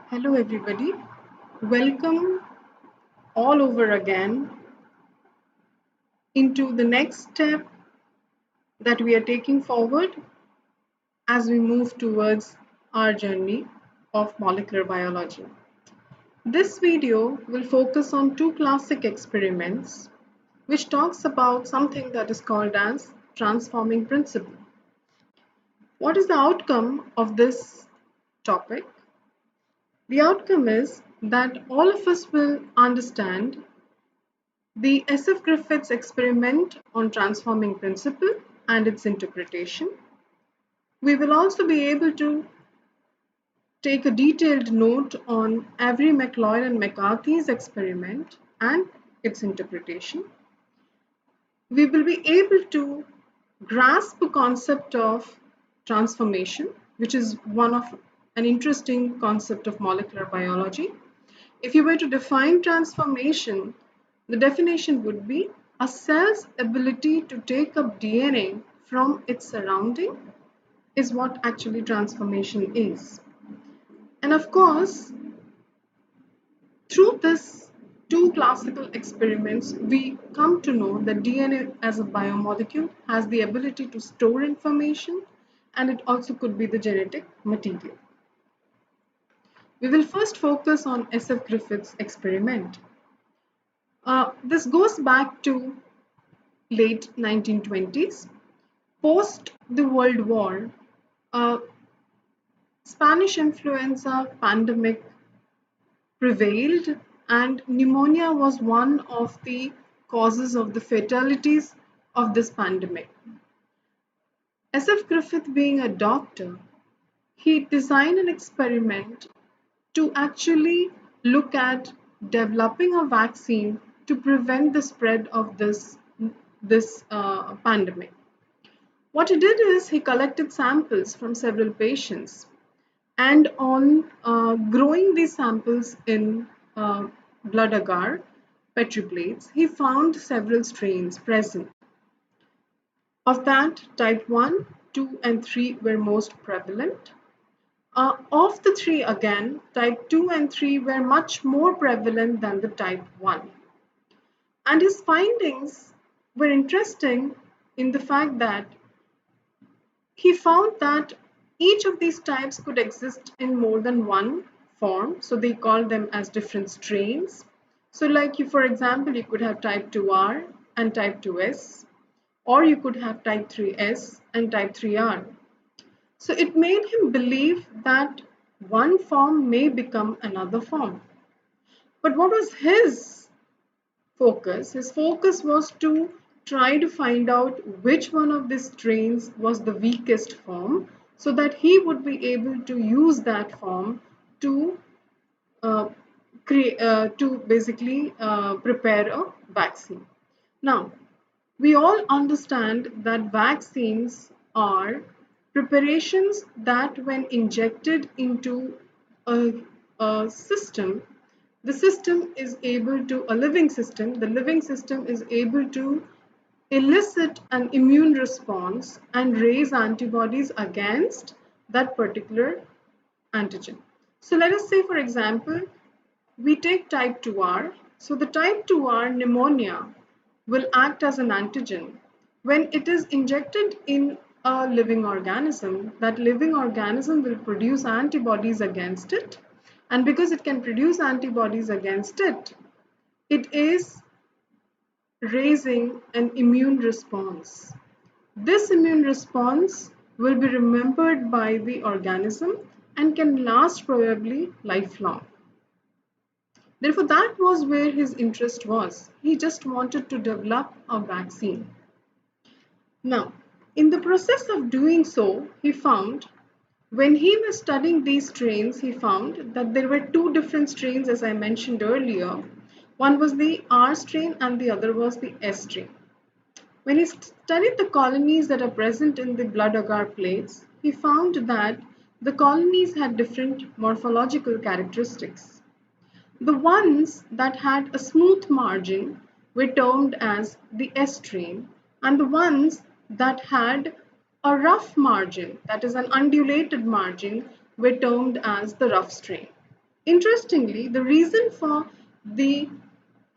Hello, everybody. Welcome all over again into the next step that we are taking forward as we move towards our journey of molecular biology. This video will focus on two classic experiments which talks about something that is called as transforming principle. What is the outcome of this topic? The outcome is that all of us will understand the S.F. Griffith's experiment on transforming principle and its interpretation. We will also be able to take a detailed note on Avery, McLeod and McCarthy's experiment and its interpretation. We will be able to grasp the concept of transformation, which is one of an interesting concept of molecular biology. If you were to define transformation, the definition would be a cell's ability to take up DNA from its surrounding is what actually transformation is. And of course, through this two classical experiments, we come to know that DNA as a biomolecule has the ability to store information, and it also could be the genetic material. We will first focus on S.F. Griffith's experiment. This goes back to late 1920s. Post the World War, Spanish influenza pandemic prevailed, and pneumonia was one of the causes of the fatalities of this pandemic. S.F. Griffith, being a doctor, he designed an experiment to actually look at developing a vaccine to prevent the spread of this pandemic. What he did is he collected samples from several patients, and on growing these samples in blood agar, petri plates, he found several strains present. Of that, type 1, 2, and 3 were most prevalent. Of the three, again, type 2 and 3 were much more prevalent than the type 1. And his findings were interesting in the fact that he found that each of these types could exist in more than one form, so they called them as different strains. So like for example, you could have type 2R and type 2S, or you could have type 3S and type 3R. So it made him believe that one form may become another form. But what was his focus? His focus was to try to find out which one of these strains was the weakest form, so that he would be able to use that form to basically prepare a vaccine. Now, we all understand that vaccines are preparations that when injected into a system, the system is able to, the living system is able to elicit an immune response and raise antibodies against that particular antigen. So let us say, for example, we take type 2R. So the type 2R pneumonia will act as an antigen. When it is injected in a living organism, that living organism will produce antibodies against it. And because it can produce antibodies against it, it is raising an immune response. This immune response will be remembered by the organism and can last probably lifelong. Therefore, that was where his interest was. He just wanted to develop a vaccine. Now, in the process of doing so, he found, when he was studying these strains, he found that there were two different strains, as I mentioned earlier. One was the R strain and the other was the S strain. When he studied the colonies that are present in the blood agar plates, he found that the colonies had different morphological characteristics. The ones that had a smooth margin were termed as the S strain, and the ones that had a rough margin, that is an undulated margin, were termed as the rough strain. Interestingly, the reason for the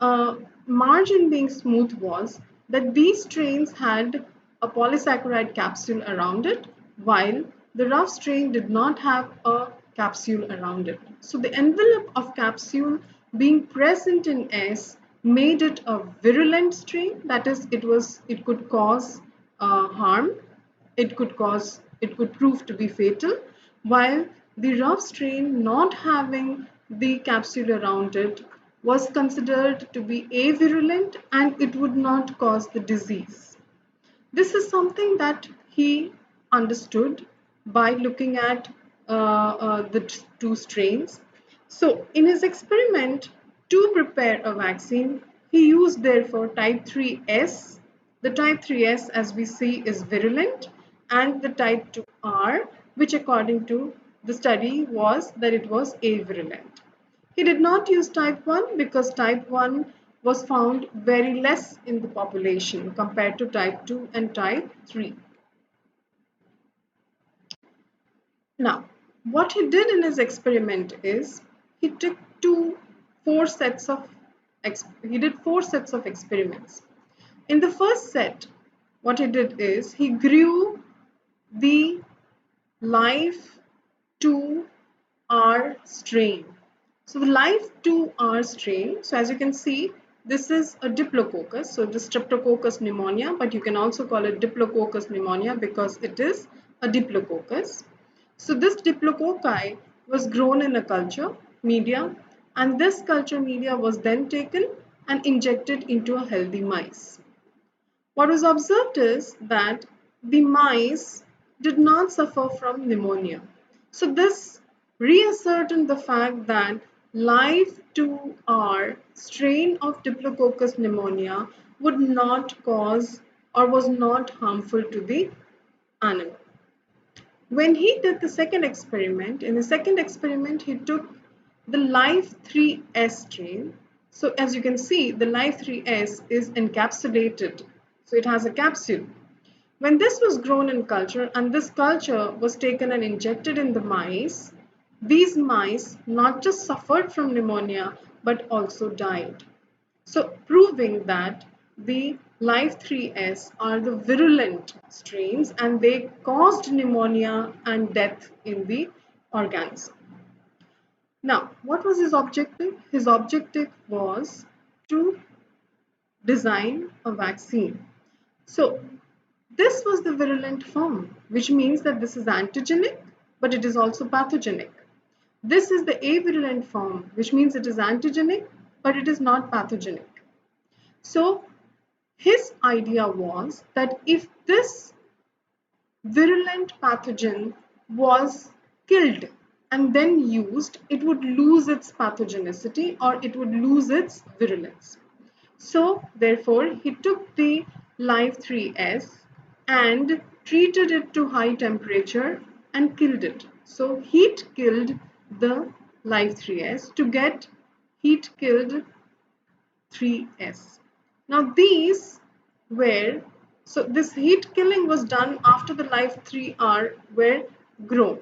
uh, margin being smooth was that these strains had a polysaccharide capsule around it, while the rough strain did not have a capsule around it. So the envelope of capsule being present in S made it a virulent strain. That is, it could cause harm, it could prove to be fatal, while the rough strain not having the capsule around it was considered to be avirulent and it would not cause the disease. This is something that he understood by looking at the two strains. So, in his experiment to prepare a vaccine, he used therefore type 3S. The type 3S, as we see, is virulent, and the type 2R, which according to the study was that it was avirulent. He did not use type 1 because type 1 was found very less in the population compared to type 2 and type 3. Now, what he did in his experiment is he took four sets of he did four sets of experiments. In the first set, what he did is he grew the live 2R strain. So the live 2R strain, so as you can see, this is a diplococcus, so the streptococcus pneumonia, but you can also call it diplococcus pneumonia because it is a diplococcus. So this diplococci was grown in a culture media, and this culture media was then taken and injected into a healthy mice. What was observed is that the mice did not suffer from pneumonia. So this reasserted the fact that live 2R strain of Diplococcus pneumonia would not cause or was not harmful to the animal. When he did the second experiment, in the second experiment he took the live 3S strain. So as you can see, the live 3S is encapsulated. So it has a capsule. When this was grown in culture and this culture was taken and injected in the mice, these mice not just suffered from pneumonia but also died. So proving that the live 3S are the virulent strains and they caused pneumonia and death in the organism. Now, what was his objective? His objective was to design a vaccine. So this was the virulent form, which means that this is antigenic, but it is also pathogenic. This is the avirulent form, which means it is antigenic, but it is not pathogenic. So his idea was that if this virulent pathogen was killed and then used, it would lose its pathogenicity or it would lose its virulence. So therefore, he took the live 3S and treated it to high temperature and killed it. So heat killed the live 3S to get heat killed 3S. Now these were, so this heat killing was done after the live 3R were grown.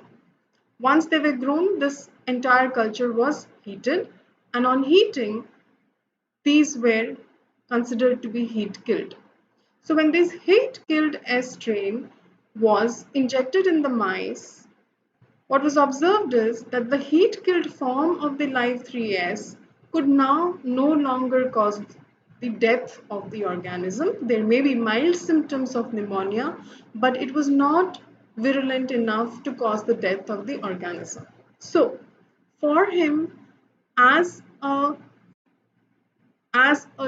Once they were grown, this entire culture was heated, and on heating, these were considered to be heat killed. So when this heat killed S strain was injected in the mice, what was observed is that the heat killed form of the live 3S could now no longer cause the death of the organism. There may be mild symptoms of pneumonia, but it was not virulent enough to cause the death of the organism. So for him, as a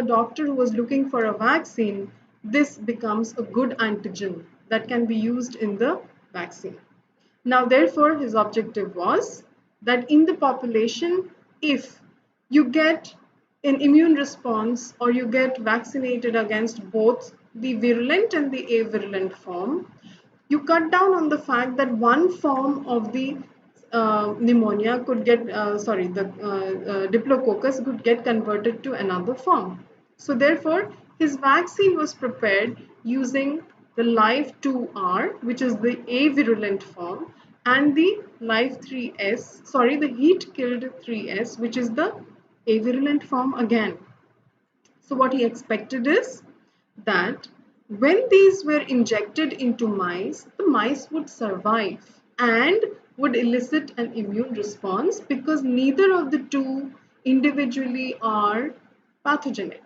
doctor who was looking for a vaccine, this becomes a good antigen that can be used in the vaccine. Now, therefore, his objective was that in the population, if you get an immune response or you get vaccinated against both the virulent and the avirulent form, you cut down on the fact that one form of the pneumonia could get, the diplococcus could get converted to another form. So therefore, his vaccine was prepared using the live 2R, which is the avirulent form, and the the heat killed 3s, which is the avirulent form again. So what he expected is that when these were injected into mice, the mice would survive and would elicit an immune response because neither of the two individually are pathogenic.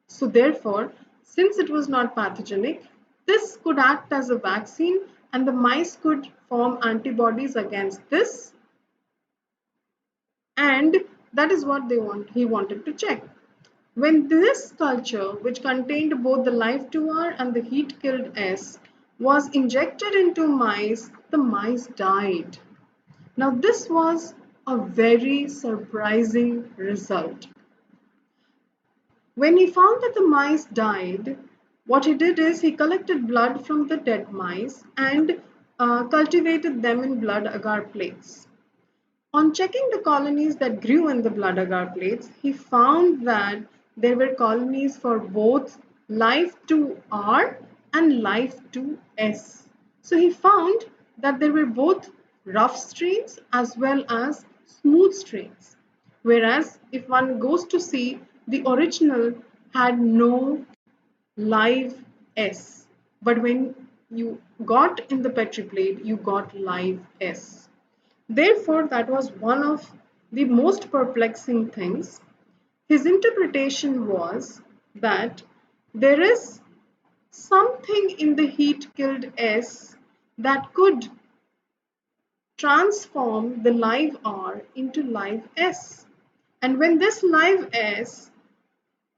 So therefore, since it was not pathogenic, this could act as a vaccine and the mice could form antibodies against this, and that is what he wanted to check. When this culture, which contained both the live 2R and the heat killed S, was injected into mice, the mice died. Now, this was a very surprising result. When he found that the mice died, what he did is he collected blood from the dead mice and cultivated them in blood agar plates. On checking the colonies that grew in the blood agar plates, he found that there were colonies for both live 2R and live 2S. So he found that there were both rough strains as well as smooth strains. Whereas if one goes to see, the original had no live S. But when you got in the Petri plate, you got live S. Therefore, that was one of the most perplexing things. His interpretation was that there is something in the heat killed S that could transform the live R into live S. And when this live S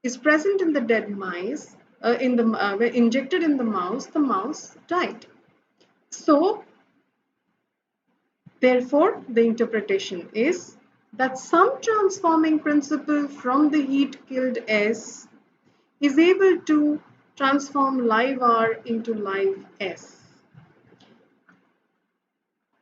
is present in the dead mice, when injected in the mouse died. So, therefore, the interpretation is that some transforming principle from the heat killed S is able to transform live R into live S.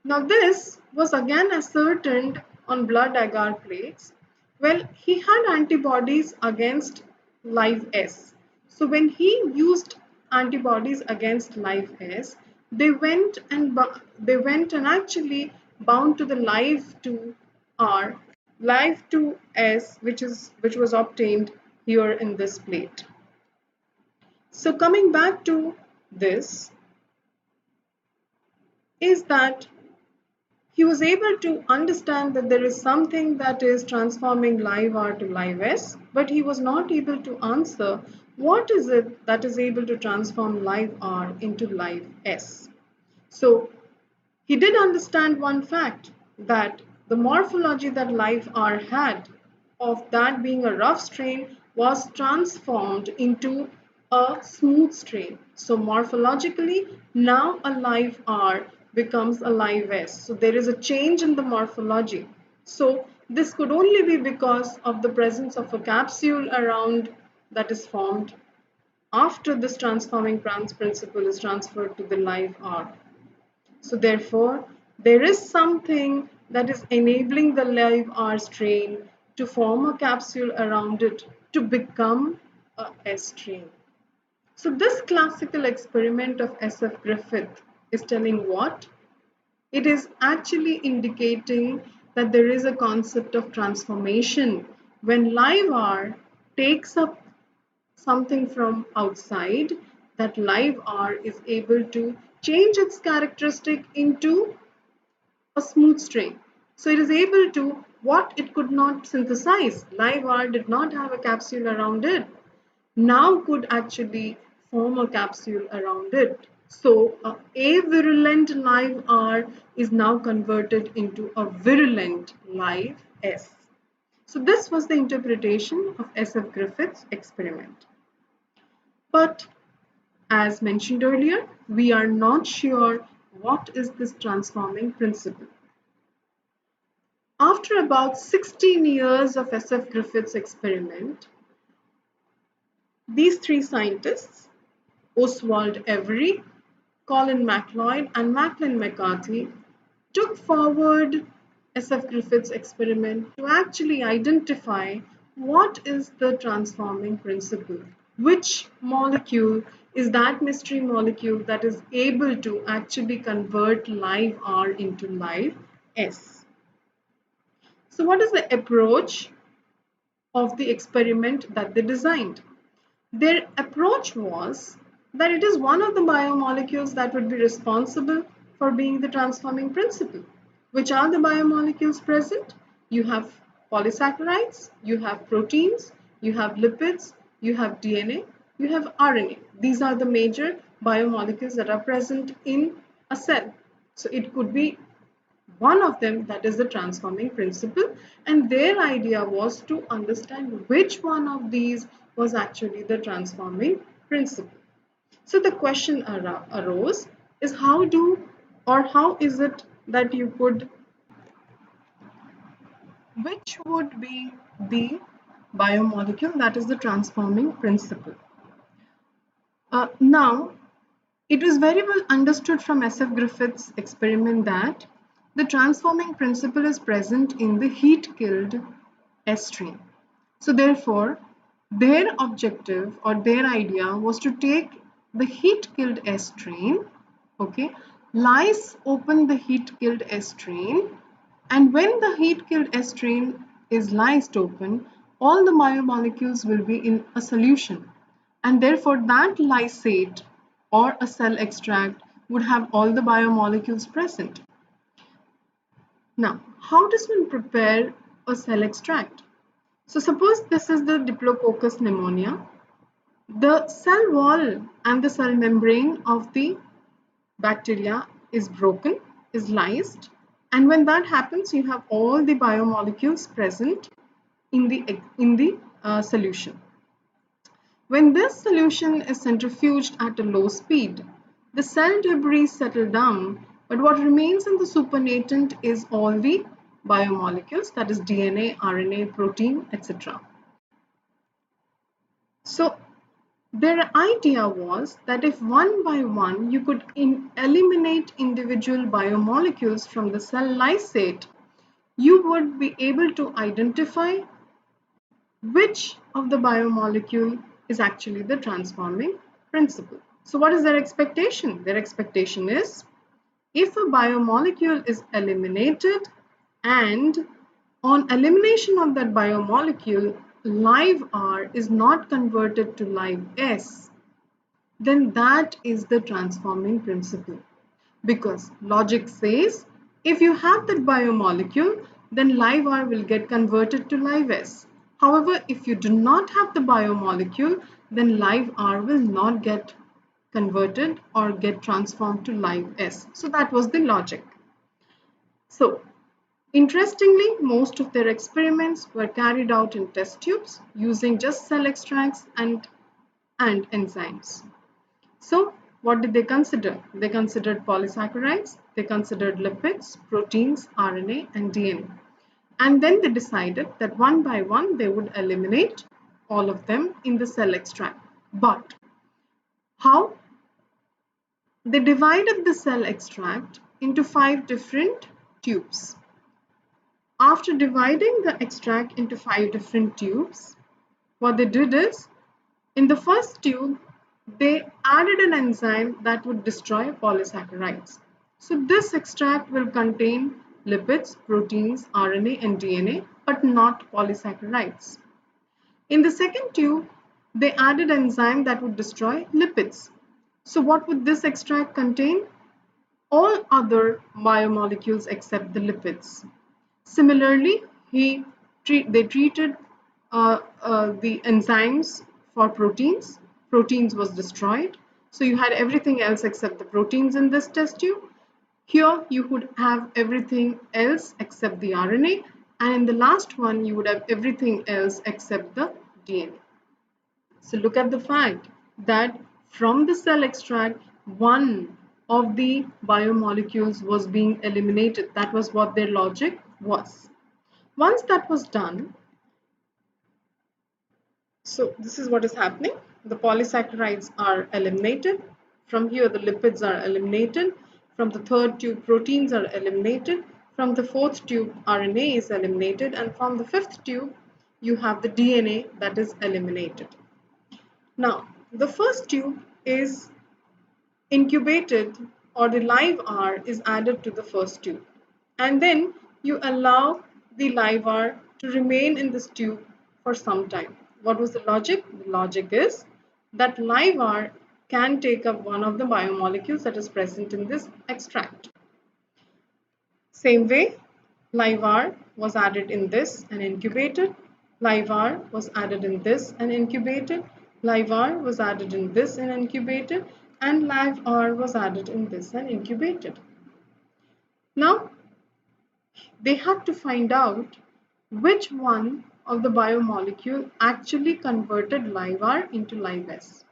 Now, this was again ascertained on blood agar plates. Well, he had antibodies against live S. So, when he used antibodies against live S, they went and actually bound to the live 2R, live 2S, which was obtained here in this plate. So, coming back to this, is that he was able to understand that there is something that is transforming live R to live S, but he was not able to answer what is it that is able to transform live R into live S. So he did understand one fact, that the morphology that live R had, of that being a rough strain, was transformed into a smooth strain. So morphologically, now a live R becomes a live S. So there is a change in the morphology. So this could only be because of the presence of a capsule around that is formed after this transforming principle is transferred to the live R. So therefore, there is something that is enabling the live R strain to form a capsule around it to become a S strain. So this classical experiment of S.F. Griffith is telling what? It is actually indicating that there is a concept of transformation when live R takes up something from outside, that live R is able to change its characteristic into a smooth strain. So it is able to what it could not synthesize. Live R did not have a capsule around it. Now could actually form a capsule around it. So a virulent live R is now converted into a virulent live S. So this was the interpretation of S.F. Griffith's experiment. But as mentioned earlier, we are not sure what is this transforming principle. After about 16 years of S.F. Griffith's experiment, these three scientists, Oswald Avery, Colin MacLeod, and Macklin McCarthy, took forward S.F. Griffith's experiment to actually identify what is the transforming principle, which molecule is that mystery molecule that is able to actually convert live R into live S. So what is the approach of the experiment that they designed? Their approach was that it is one of the biomolecules that would be responsible for being the transforming principle. Which are the biomolecules present? You have polysaccharides, you have proteins, you have lipids, you have DNA, you have RNA. These are the major biomolecules that are present in a cell. So it could be one of them that is the transforming principle, and their idea was to understand which one of these was actually the transforming principle. So the question arose is how is it that you could, which would be the biomolecule that is the transforming principle? Now, it was very well understood from SF Griffith's experiment that the transforming principle is present in the heat-killed S stream. So therefore, their objective or their idea was to take the heat-killed S stream, okay, lyse open the heat-killed S stream, and when the heat-killed S stream is lysed open, all the biomolecules will be in a solution, and therefore that lysate or a cell extract would have all the biomolecules present. Now, how does one prepare a cell extract? So suppose this is the Diplococcus pneumonia. The cell wall and the cell membrane of the bacteria is broken, is lysed, and when that happens, you have all the biomolecules present in the solution. When this solution is centrifuged at a low speed, the cell debris settle down, but what remains in the supernatant is all the biomolecules, that is DNA, RNA, protein, etc. So their idea was that if one by one you could eliminate individual biomolecules from the cell lysate, you would be able to identify which of the biomolecule is actually the transforming principle. So what is their expectation? Their expectation is if a biomolecule is eliminated and on elimination of that biomolecule, live R is not converted to live S, then that is the transforming principle. Because logic says if you have that biomolecule, then live R will get converted to live S. However, if you do not have the biomolecule, then live R will not get converted or get transformed to live S. So that was the logic. So interestingly, most of their experiments were carried out in test tubes using just cell extracts and enzymes. So what did they consider? They considered polysaccharides, they considered lipids, proteins, RNA, and DNA. And then they decided that one by one they would eliminate all of them in the cell extract. But how? They divided the cell extract into 5 different tubes. After dividing the extract into 5 different tubes, what they did is, in the first tube, they added an enzyme that would destroy polysaccharides. So this extract will contain lipids, proteins, RNA, and DNA, but not polysaccharides. In the second tube, they added an enzyme that would destroy lipids. So what would this extract contain? All other biomolecules except the lipids. Similarly, they treated the enzymes for proteins. Proteins was destroyed. So you had everything else except the proteins in this test tube. Here you would have everything else except the RNA. And in the last one, you would have everything else except the DNA. So look at the fact that from the cell extract, one of the biomolecules was being eliminated. That was what their logic was. Once that was done, so this is what is happening. The polysaccharides are eliminated. From here, the lipids are eliminated. From the third tube, proteins are eliminated. From the fourth tube, RNA is eliminated. And from the fifth tube, you have the DNA that is eliminated. Now, the first tube is incubated, or the live R is added to the first tube. And then you allow the live R to remain in this tube for some time. What was the logic? The logic is that live R can take up one of the biomolecules that is present in this extract. Same way, live R was added in this and incubated. Live R was added in this and incubated. Live R was added in this and incubated. And live R was added in this and incubated. Now, they had to find out which one of the biomolecule actually converted live R into live S.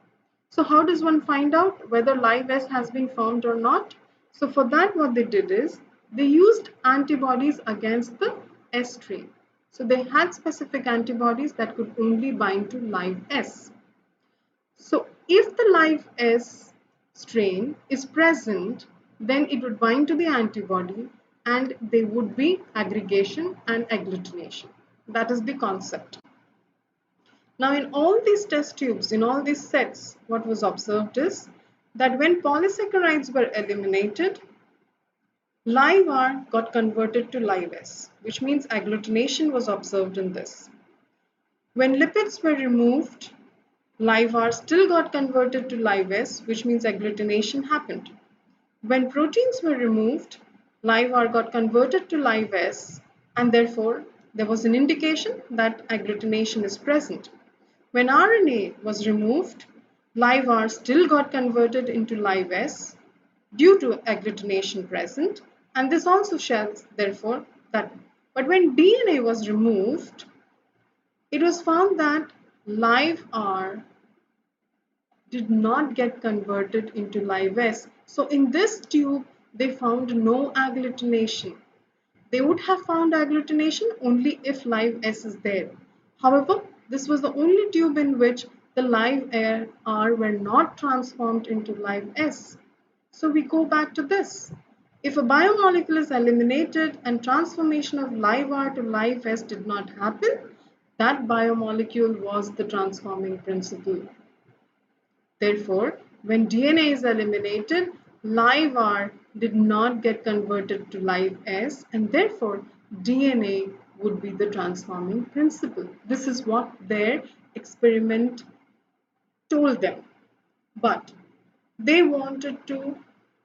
So how does one find out whether live S has been formed or not? So for that, what they did is they used antibodies against the S strain. So they had specific antibodies that could only bind to live S. So if the live S strain is present, then it would bind to the antibody and there would be aggregation and agglutination. That is the concept. Now in all these test tubes, in all these sets, what was observed is that when polysaccharides were eliminated, live R got converted to live S, which means agglutination was observed in this. When lipids were removed, live R still got converted to live S, which means agglutination happened. When proteins were removed, live R got converted to live S, and therefore there was an indication that agglutination is present. When RNA was removed, live R still got converted into live S due to agglutination present, and this also shows therefore that. But when DNA was removed, it was found that live R did not get converted into live S. So in this tube, they found no agglutination. They would have found agglutination only if live S is there. However, this was the only tube in which the live R were not transformed into live S. So we go back to this. If a biomolecule is eliminated and transformation of live R to live S did not happen, that biomolecule was the transforming principle. Therefore, when DNA is eliminated, live R did not get converted to live S, and therefore DNA would be the transforming principle. This is what their experiment told them. But they wanted to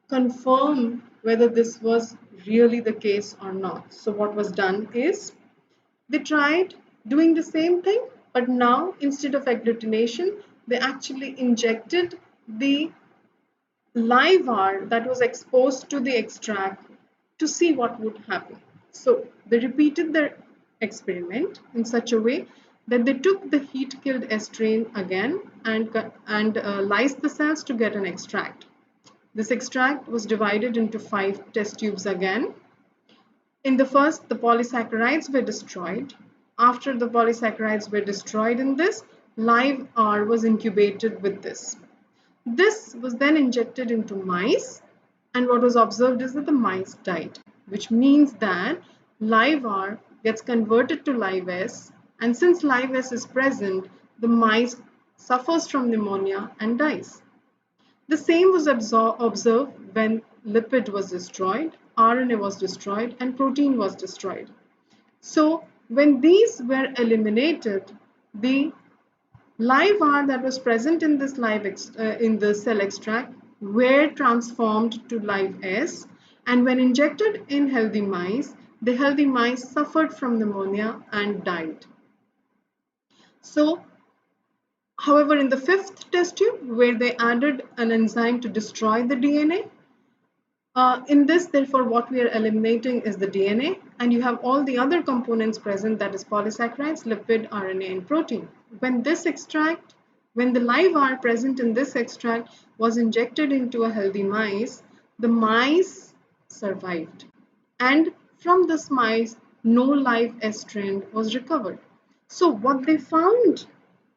confirm whether this was really the case or not. So what was done is they tried doing the same thing, but now instead of agglutination, they actually injected the live R that was exposed to the extract to see what would happen. So they repeated their experiment in such a way that they took the heat-killed S strain again and lysed the cells to get an extract. This extract was divided into 5 test tubes again. In the first, the polysaccharides were destroyed. After the polysaccharides were destroyed in this, live R was incubated with this. This was then injected into mice, and what was observed is that the mice died, which means that live R gets converted to live S, and since live S is present, the mice suffers from pneumonia and dies. The same was observed when lipid was destroyed, RNA was destroyed, and protein was destroyed. So when these were eliminated, the live R that was present in this in the cell extract were transformed to live S, and when injected in healthy mice, the healthy mice suffered from pneumonia and died. So, however, in the 5th test tube, where they added an enzyme to destroy the DNA, in this, therefore, what we are eliminating is the DNA, and you have all the other components present, that is polysaccharides, lipid, RNA, and protein. When the live R present in this extract was injected into a healthy mice, the mice survived. And from this mice, no live S strain was recovered. So what they found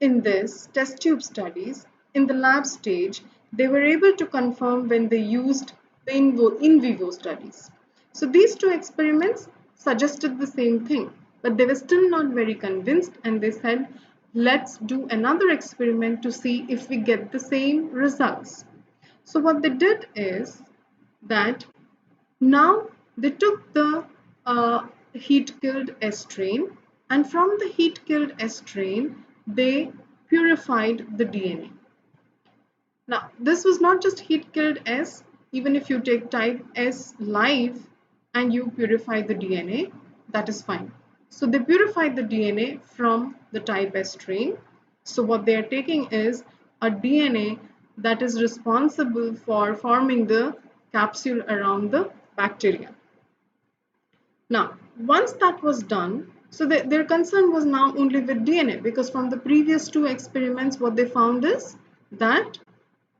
in this test tube studies, in the lab stage, they were able to confirm when they used the in vivo studies. So these 2 experiments suggested the same thing, but they were still not very convinced, and they said let's do another experiment to see if we get the same results. So what they did is that now they took the heat-killed S strain, and from the heat-killed S strain, they purified the DNA. Now, this was not just heat-killed S. Even if you take type S live and you purify the DNA, that is fine. So they purified the DNA from the type S strain. So what they are taking is a DNA that is responsible for forming the capsule around the bacteria. Now, once that was done, so their concern was now only with DNA, because from the previous two experiments, what they found is that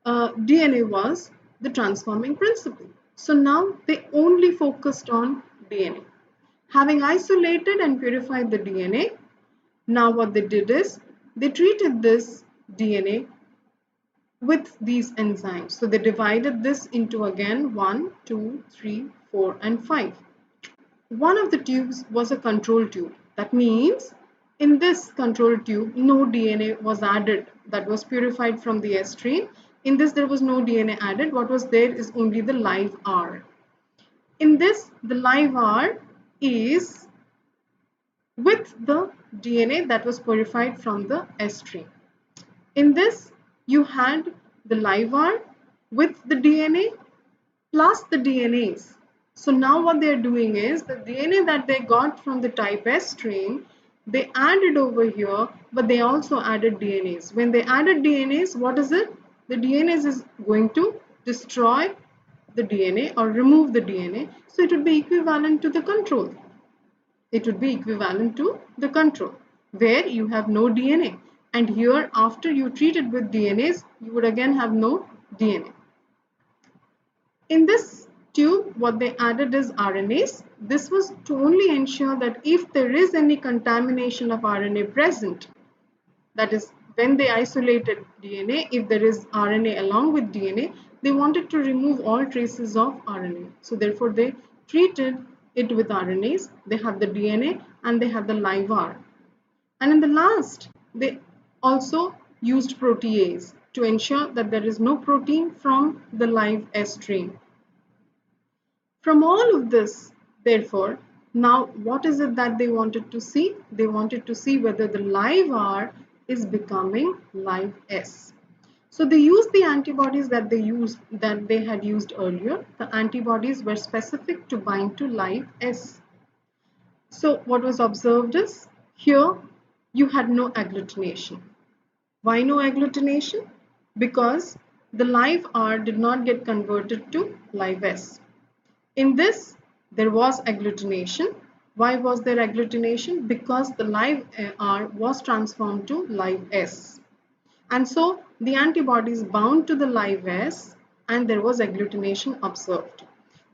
DNA was the transforming principle. So now they only focused on DNA. Having isolated and purified the DNA, now what they did is they treated this DNA with these enzymes. So they divided this into again 1, 2, 3, 4, and 5. One of the tubes was a control tube. That means in this control tube, no DNA was added that was purified from the S strain. In this, there was no DNA added. What was there is only the live R. In this, the live R is with the DNA that was purified from the S strain. In this, you had the live R with the DNA plus the DNAs. So now what they are doing is the DNA that they got from the type S strain, they added over here, but they also added DNAs. When they added DNAs, what is it? The DNAs is going to destroy the DNA or remove the DNA. So it would be equivalent to the control. It would be equivalent to the control where you have no DNA. And here after you treat it with DNAs, you would again have no DNA. In this tube, what they added is RNAs. This was to only ensure that if there is any contamination of RNA present, that is when they isolated DNA, if there is RNA along with DNA, they wanted to remove all traces of RNA. So therefore they treated it with RNAs. They have the DNA and they have the live R. And in the last, they also used protease to ensure that there is no protein from the live S strain. From all of this, therefore, now what is it that they wanted to see? They wanted to see whether the live R is becoming live S. So they used the antibodies that they had used earlier. The antibodies were specific to bind to live S. So what was observed is here you had no agglutination. Why no agglutination? Because the live R did not get converted to live S. In this, there was agglutination. Why was there agglutination? Because the live R was transformed to live S. And so the antibodies bound to the live S and there was agglutination observed.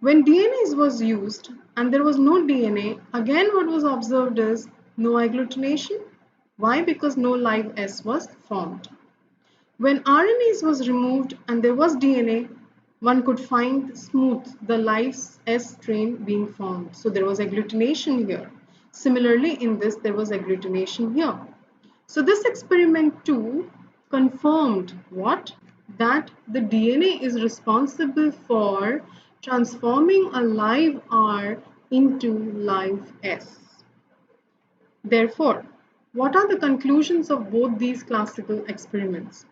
When DNA was used and there was no DNA, again what was observed is no agglutination. Why? Because no live S was formed. When RNAs was removed and there was DNA, one could find smooth the live S strain being formed. So there was agglutination here. Similarly, in this there was agglutination here. So this experiment too confirmed what? That the DNA is responsible for transforming a live R into live S. Therefore, what are the conclusions of both these classical experiments?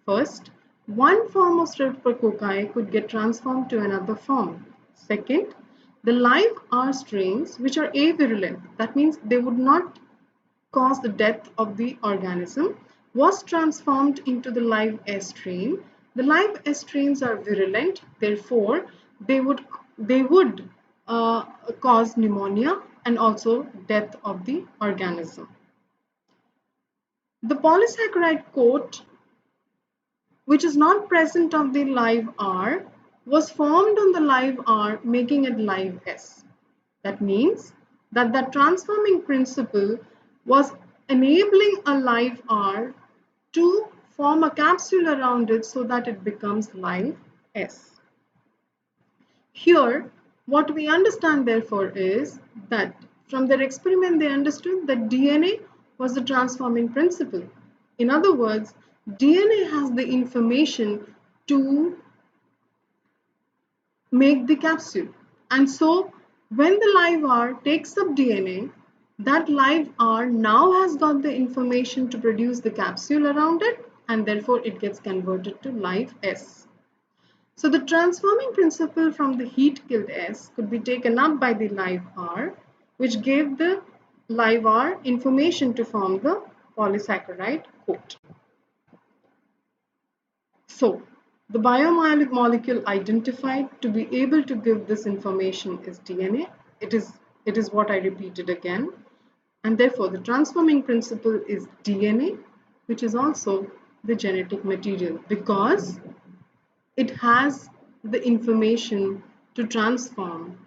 First, one form of streptococci could get transformed to another form. Second, the live R strains, which are avirulent, that means they would not cause the death of the organism, was transformed into the live S strain. The live S strains are virulent, therefore they would cause pneumonia and also death of the organism. The polysaccharide coat, which is not present on the live R, was formed on the live R, making it live S. That means that the transforming principle was enabling a live R to form a capsule around it so that it becomes live S. Here, what we understand therefore is that from their experiment they understood that DNA was the transforming principle. In other words, DNA has the information to make the capsule. And so, when the live R takes up DNA, that live R now has got the information to produce the capsule around it, and therefore it gets converted to live S. So, the transforming principle from the heat killed S could be taken up by the live R, which gave the live R information to form the polysaccharide coat. So, the biomolecule identified to be able to give this information is DNA. It is what I repeated again. And therefore, the transforming principle is DNA, which is also the genetic material because it has the information to transform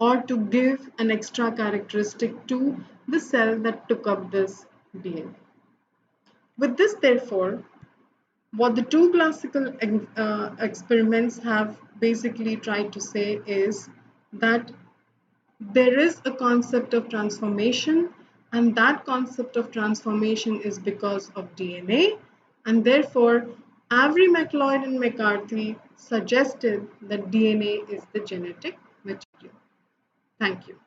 or to give an extra characteristic to the cell that took up this DNA. With this, therefore, what the two classical experiments have basically tried to say is that there is a concept of transformation, and that concept of transformation is because of DNA, and therefore Avery, MacLeod, and McCarthy suggested that DNA is the genetic material. Thank you.